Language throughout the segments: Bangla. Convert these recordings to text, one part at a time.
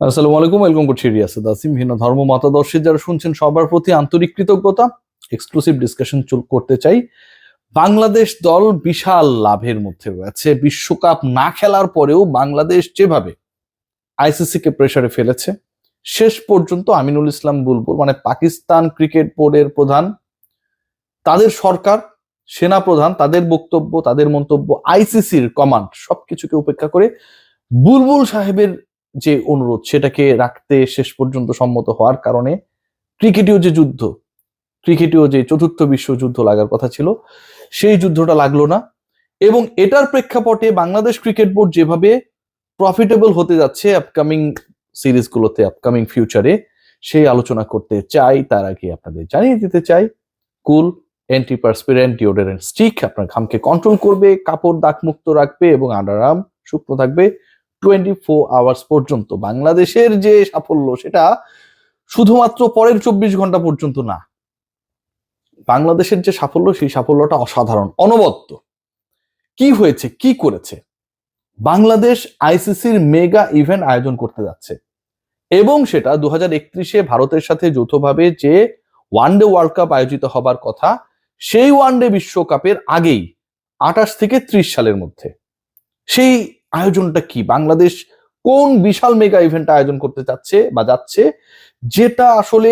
আসসালামু আলাইকুম, ওয়েলকাম করছি রিয়াসত আসিম। ভিন্ন ধর্ম মতাদর্শী যারা শুনছেন সবার প্রতি আন্তরিক কৃতজ্ঞতা। এক্সক্লুসিভ ডিসকাশন করতে চাই। বাংলাদেশ দল বিশাল লাভের মধ্যে রয়েছে। বিশ্বকাপ না খেলার পরেও বাংলাদেশ যেভাবে আইসিসি কে প্রেসারে ফেলেছে, শেষ পর্যন্ত আমিনুল ইসলাম বুলবুল মানে পাকিস্তান ক্রিকেট বোর্ডের প্রধান, তাদের সরকার, সেনা প্রধান, তাদের বক্তব্য, তাদের মন্তব্য, আইসিসির কমান্ড সবকিছুকে উপেক্ষা করে বুলবুল সাহেবের যে অনুরোধ সেটাকে রাখতে শেষ পর্যন্ত সম্মত হওয়ার কারণে ক্রিকেটীয় যে যুদ্ধ, ক্রিকেটীয় যে চতুর্থ বিশ্বযুদ্ধ লাগার কথা ছিল সেই যুদ্ধটা লাগলো না। এবং এটার প্রেক্ষাপটে বাংলাদেশ ক্রিকেট বোর্ড যেভাবে প্রফিটেবল হতে যাচ্ছে আপকামিং সিরিজগুলোতে, আপকামিং ফিউচারে, সেই আলোচনা করতে চাই। তার আগে আপনাদের জানিয়ে দিতে চাই, কুল অ্যান্টিপারস্পিরেন্ট ডিওডোরেন্ট স্টিক আপনার ঘামকে কন্ট্রোল করবে, কাপড় দাগ মুক্ত রাখবে এবং আন্ডারআর্ম শুকনো থাকবে 24 আওয়ার্স পর্যন্ত। বাংলাদেশের যে সাফল্য সেটা শুধুমাত্র পরের 24 ঘন্টা পর্যন্ত না, বাংলাদেশের যে সাফল্য সেই সাফল্যটা অসাধারণ, অনবদ্য। কি হয়েছে, কি করেছে? বাংলাদেশ আইসিসির মেগা ইভেন্ট আয়োজন করতে যাচ্ছে এবং সেটা 2031-এ ভারতের সাথে যৌথভাবে যে ওয়ানডে ওয়ার্ল্ড কাপ আয়োজিত হবার কথা, সেই ওয়ানডে বিশ্বকাপের আগেই 28 থেকে 30 সালের মধ্যে। সেই আয়োজনটা কি? বাংলাদেশ কোন বিশাল মেগা ইভেন্ট আয়োজন করতে চাচ্ছে বা যাচ্ছে, যেটা আসলে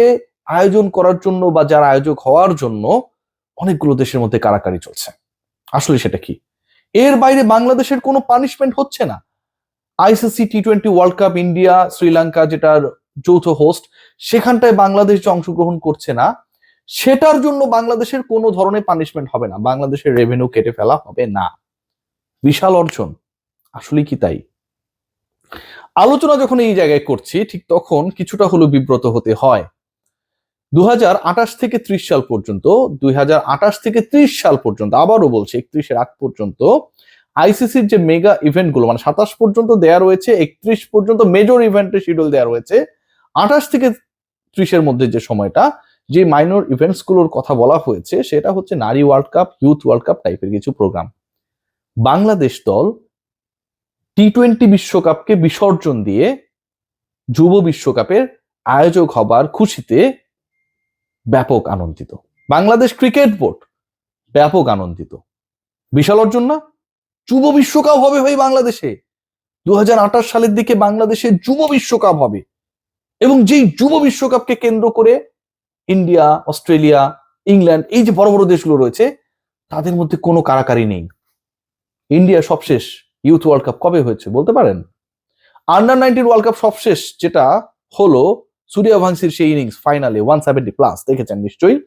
আয়োজন করার জন্য বা যারা আয়োজক হওয়ার জন্য অনেকগুলো দেশের মধ্যে কারাকারি চলছে। আসলে সেটা কি? এর বাইরে বাংলাদেশের কোনো পানিশমেন্ট হচ্ছে না। ICC টি-20 world cup India Sri Lanka যেটার যৌথ হোস্ট, সেখানটায় বাংলাদেশ যে অংশগ্রহণ করছে না, সেটার জন্য বাংলাদেশের কোনো ধরনের পানিশমেন্ট হবে না, বাংলাদেশের রেভিনিউ কেটে ফেলা হবে না। বিশাল অর্জন, আসলে কি তাই? আলোচনা যখন এই জায়গায় করছি ঠিক তখন কিছুটা হলো বিব্রত হতে হয়। 2028 থেকে 30 সাল পর্যন্ত, 2028 থেকে 30 সাল পর্যন্ত, আবারও বলছি 31-এর আগ পর্যন্ত আইসিসির যে মেগা ইভেন্ট গুলো, মানে 27 পর্যন্ত দেয়া রয়েছে, 31 পর্যন্ত মেজর ইভেন্টের শিডিউল দেয়া রয়েছে, 28 থেকে 30-এর মধ্যে যে সময়টা, যে মাইনর ইভেন্টস গুলোর কথা বলা হয়েছে সেটা হচ্ছে নারী world cup, youth world cup টাইপের কিছু প্রোগ্রাম। বাংলাদেশ দল টি-20 বিশ্বকাপকে বিসর্জন দিয়ে যুব বিশ্বকাপের আয়োজক হবার খুশিতে ব্যাপক আনন্দিত। বাংলাদেশ ক্রিকেট বোর্ড ব্যাপক আনন্দিত। বিশাল অর্জন না? যুব বিশ্বকাপ হবে ভাই বাংলাদেশে। 2028 সালের দিকে বাংলাদেশে যুব বিশ্বকাপ হবে এবং যেই যুব বিশ্বকাপকে কেন্দ্র করে ইন্ডিয়া, অস্ট্রেলিয়া, ইংল্যান্ড, এই যে বড় বড় দেশগুলো রয়েছে, তাদের মধ্যে কোনো কারাকারি নেই। ইন্ডিয়া সবশেষ ইউথ ওয়ার্ল্ড কাপ কবে হয়েছে বলতে পারেন? আন্ডার-19 ওয়ার্ল্ড কাপ সবশেষ যেটা হলো, সূর্যবংশীর সেই ইনিংস ফাইনালে 170+ দেখেছেন নিশ্চয়ই,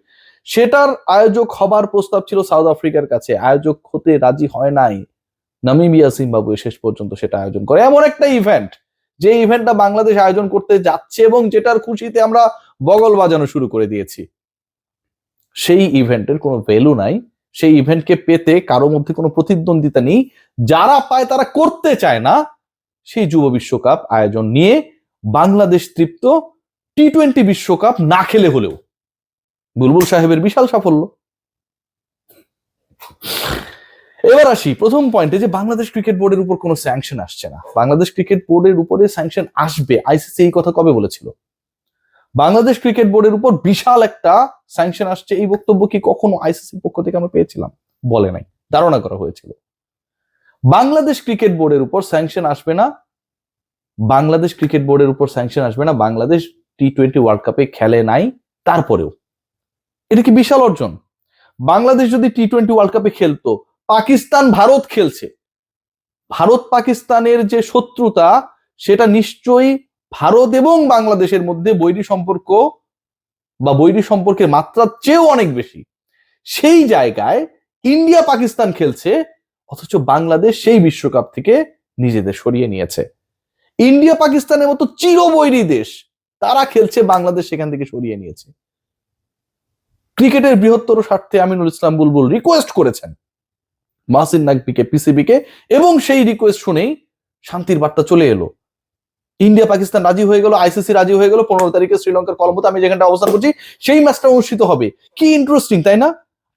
সেটার আয়োজক হবার প্রস্তাব ছিল সাউথ আফ্রিকার কাছে, আয়োজক হতে রাজি হয় নাই নামিবিয়া, জিম্বাবুয়ে শেষ পর্যন্ত সেটা আয়োজন করে। এমন একটা ইভেন্ট, যে ইভেন্টটা বাংলাদেশ আয়োজন করতে যাচ্ছে এবং যেটার খুশিতে আমরা বগল বাজানো শুরু করে দিয়েছি, সেই ইভেন্টের কোনো ভ্যালু নাই। সেই ইভেন্টকে পেতে কারো মধ্যে কোনো প্রতিদ্বন্দ্বিতা নেই। যারা পায় তারা করতে চায় না। সেই যুব বিশ্বকাপ আয়োজন নিয়ে বাংলাদেশ তৃপ্ত, টি-20 বিশ্বকাপ না খেলে হলেও। বুলবুল সাহেবের বিশাল সাফল্য। এবার আসি প্রথম পয়েন্টে, যে বাংলাদেশ ক্রিকেট বোর্ডের উপর কোনো স্যাংশন আসছে না। বাংলাদেশ ক্রিকেট বোর্ডের উপরে স্যাংশন আসবে, আইসিসি এই কথা কবে বলেছিল? বাংলাদেশ ক্রিকেট বোর্ডের উপর বিশাল একটা স্যাংশন আসছে, এই বক্তব্য কি কখনো আইসিসির পক্ষ থেকে আমরা পেয়েছিলাম? বলে নাই, ধারণা করা হয়েছিল। বাংলাদেশ ক্রিকেট বোর্ডের উপর স্যাংশন আসবে না, বাংলাদেশ ক্রিকেট বোর্ডের উপর স্যাংশন আসবে না। বাংলাদেশ টি-20 ওয়ার্ল্ড কাপে খেলে নাই, তারপরেও এটা কি বিশাল অর্জন? বাংলাদেশ যদি টি-20 ওয়ার্ল্ড কাপে খেলতো, পাকিস্তান ভারত খেলছে, ভারত পাকিস্তানের যে শত্রুতা, সেটা নিশ্চয়ই ভারত এবং বাংলাদেশের মধ্যে বৈরী সম্পর্ক বা বৈরী সম্পর্কের মাত্রার চেয়েও অনেক বেশি। সেই জায়গায় ইন্ডিয়া পাকিস্তান খেলছে, অথচ বাংলাদেশ সেই বিশ্বকাপ থেকে নিজেদের সরিয়ে নিয়েছে। ইন্ডিয়া পাকিস্তানের মতো চিরবৈরী দেশ, তারা খেলছে, বাংলাদেশ সেখান থেকে সরিয়ে নিয়েছে। ক্রিকেটের বৃহত্তর স্বার্থে আমিনুল ইসলাম বুলবুল রিকোয়েস্ট করেছেন মাহসিন নাকভিকে, পিসিবিকে, এবং সেই রিকোয়েস্ট শুনেই শান্তির বার্তা চলে এলো। ইন্ডিয়া পাকিস্তান রাজি হয়ে গেল, আইসিসি রাজি হয়ে গেল, 15 তারিখে শ্রীলঙ্কার কলম্বোতে, আমি যেখানটা অবস্থান করছি, সেই ম্যাচটা অনুষ্ঠিত হবে। কি ইন্টারেস্টিং, তাই না?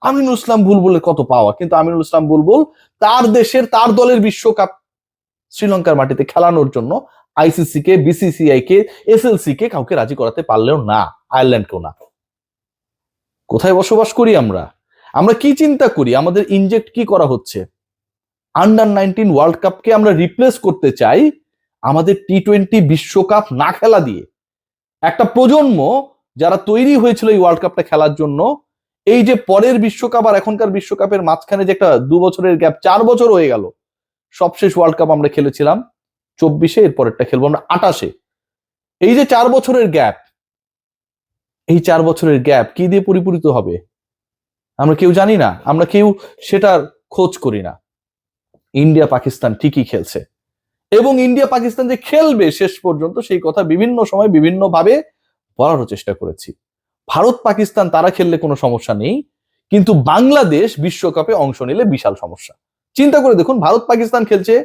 আমিনুল ইসলাম বুলবুলের কত পাওয়া, কিন্তু আমিনুল ইসলাম বুলবুল তার দেশের, তার দলের বিশ্বকাপ শ্রীলঙ্কার মাটিতে খেলানোর জন্য আইসিসি কে, বিসিসিআই কে, এসএলসি কে কাউকে রাজি করাতে পারলেও না, আয়ারল্যান্ডকেও না। কোথায় বসবাস করি আমরা? আমরা কি চিন্তা করি? আমাদের ইনজেক্ট কি করা হচ্ছে? আন্ডার-19 ওয়ার্ল্ড কাপকে আমরা রিপ্লেস করতে চাই আমাদের টি-20 বিশ্বকাপ না খেলা দিয়ে। একটা প্রজন্ম যারা তৈরি হয়েছিল এই ওয়ার্ল্ড কাপটা খেলার জন্য, এই যে পরের বিশ্বকাপ আর এখনকার বিশ্বকাপের মাঝখানে যে একটা 2 বছরের গ্যাপ, 4 বছর হয়ে গেল। সবশেষ ওয়ার্ল্ড কাপ আমরা খেলেছিলাম 24-এ, এর পরেরটা খেলবো আমরা 28-এ। এই যে 4 বছরের গ্যাপ, এই 4 বছরের গ্যাপ কি দিয়ে পরিপূরিত হবে আমরা কেউ জানি না, আমরা কেউ সেটার খোঁজ করি না। ইন্ডিয়া পাকিস্তান ঠিকই খেলছে, এবং ইন্ডিয়া পাকিস্তান যে খেলবে শেষ পর্যন্ত সেই কথা বিভিন্ন সময় বিভিন্ন ভাবে বলারও চেষ্টা করেছি। ভারত পাকিস্তান তারা খেললে কোনো সমস্যা নেই, কিন্তু বাংলাদেশ বিশ্বকাপে অংশ নিলে বিশাল সমস্যা। চিন্তা করে দেখুন, ভারত পাকিস্তান খেলছে,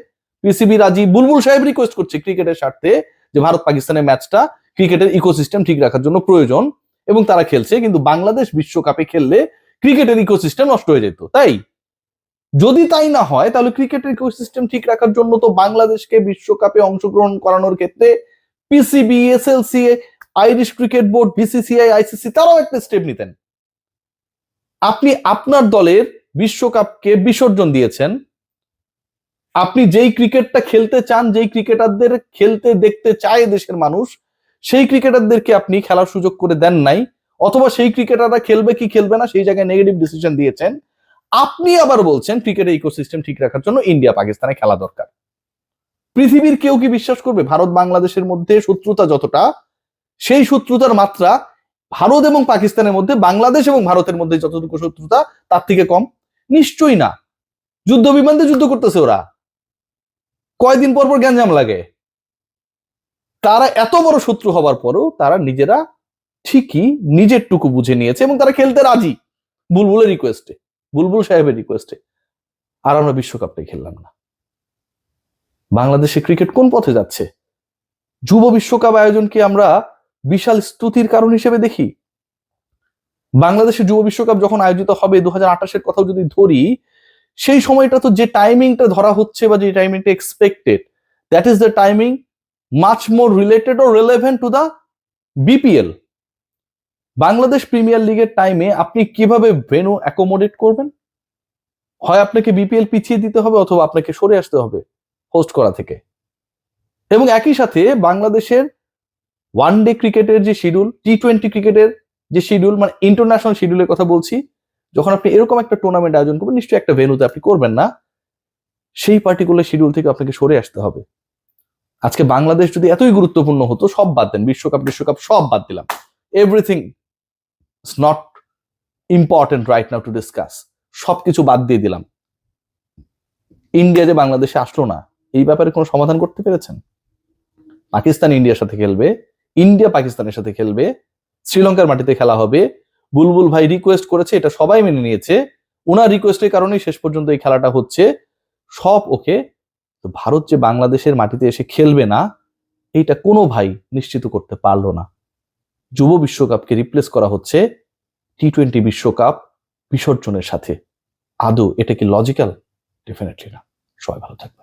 পিসিবি রাজি, বুলবুল সাহেব রিকোয়েস্ট করছে ক্রিকেটের স্বার্থে যে ভারত পাকিস্তানের ম্যাচটা ক্রিকেটের ইকোসিস্টেম ঠিক রাখার জন্য প্রয়োজন, এবং তারা খেলছে। কিন্তু বাংলাদেশ বিশ্বকাপে খেললে ক্রিকেটের ইকোসিস্টেম নষ্ট হয়ে যেত। তাই যদি তাই না হয়, তাহলে ক্রিকেটের ইকোসিস্টেম ঠিক রাখার জন্য তো বাংলাদেশকে বিশ্বকাপে অংশগ্রহণ করানোর ক্ষেত্রে PCB, SLC, Irish cricket board, BCCI, ICC তারাও একটা স্টেপ নিতেন। আপনি আপনার দলের বিশ্বকাপকে বিসর্জন দিয়েছেন। আপনি যেই ক্রিকেটটা খেলতে চান, যেই ক্রিকেটারদের খেলতে দেখতে চায় দেশের মানুষ, সেই ক্রিকেটারদেরকে আপনি খেলার সুযোগ করে দেন নাই, অথবা সেই ক্রিকেটাররা খেলবে কি খেলবে না সেই জায়গায় নেগেটিভ ডিসিশন দিয়েছেন। আপনি আবার বলছেন ক্রিকেটের ইকোসিস্টেম ঠিক রাখার জন্য ইন্ডিয়া পাকিস্তানে খেলা দরকার। পৃথিবীর কেউ কি বিশ্বাস করবে ভারত বাংলাদেশের মধ্যে শত্রুতা যতটা, সেই শত্রুতার মাত্রা ভারত এবং পাকিস্তানের মধ্যে, বাংলাদেশ এবং ভারতের মধ্যে যতটুকু শত্রুতা তার থেকে কম? নিশ্চয়ই না। যুদ্ধ বিমান দিয়ে যুদ্ধ করতেছে ওরা, কয়দিন পর পর গ্যাঞ্জাম লাগে। তারা এত বড় শত্রু হবার পরও তারা নিজেরা ঠিকই নিজের টুকু বুঝে নিয়েছে, এবং তারা খেলতে রাজি বুলবুলের রিকোয়েস্টে, বুলবুল সাহেবের রিকোয়েস্টে। আর আমরা বিশ্বকাপটাই খেললাম না। বাংলাদেশে ক্রিকেট কোন পথে যাচ্ছে? যুব বিশ্বকাপ আয়োজনকে আমরা বিশাল স্তুতির কারণ হিসেবে দেখি। বাংলাদেশের যুব বিশ্বকাপ যখন আয়োজিত হবে 2028-এর কথাও যদি ধরি, সেই সময়টা তো যে টাইমিংটা ধরা হচ্ছে বা যে টাইমিংটা expected, that is the timing much more related ও relevant to the BPL. Bangladesh Premier লিগের টাইমে আপনি কিভাবে ভেন্যু অ্যাকোমোডেট করবেন? হয় আপনাকে বিপিএল পিছিয়ে দিতে হবে, অথবা আপনাকে সরে আসতে হবে হোস্ট করা থেকে। এবং একই সাথে বাংলাদেশের ওয়ান ডে ক্রিকেটের যে শিডিউল, টি-20 ক্রিকেটের যে শিডিউল, মানে ইন্টারন্যাশনাল শিডিউলের কথা বলছি, যখন আপনি এরকম একটা টুর্নামেন্ট আয়োজন করবেন, নিশ্চয়ই একটা ভেন্যুতে আপনি করবেন না, সেই পার্টিকুলার শিডিউল থেকে আপনাকে সরে আসতে হবে। আজকে বাংলাদেশ যদি এতই গুরুত্বপূর্ণ হতো, সব বাদ দেন, বিশ্বকাপ সব বাদ দিলাম, everything is not important right now to discuss, সবকিছু বাদ দিয়ে দিলাম, ইন্ডিয়া যে বাংলাদেশে আসলো না, এই ব্যাপারে কোনো সমাধান করতে পেরেছেন? পাকিস্তান ইন্ডিয়ার সাথে খেলবে, ইন্ডিয়া পাকিস্তানের সাথে খেলবে, শ্রীলঙ্কার মাটিতে খেলা হবে। বুলবুল ভাই রিকোয়েস্ট করেছে, এটা সবাই মেনে নিয়েছে, ওনার রিকোয়েস্টের কারণেই শেষ পর্যন্ত এই খেলাটা হচ্ছে, সব ওকে। তো ভারত যে বাংলাদেশের মাটিতে এসে খেলবে না, এইটা কোনো ভাই নিশ্চিত করতে পারলো না। যুব বিশ্বকাপকে রিপ্লেস করা হচ্ছে টি-20 বিশ্বকাপ বিসর্জনের সাথে। আদৌ এটা কি লজিক্যাল? ডেফিনেটলি না। সবাই ভালো থাকবে।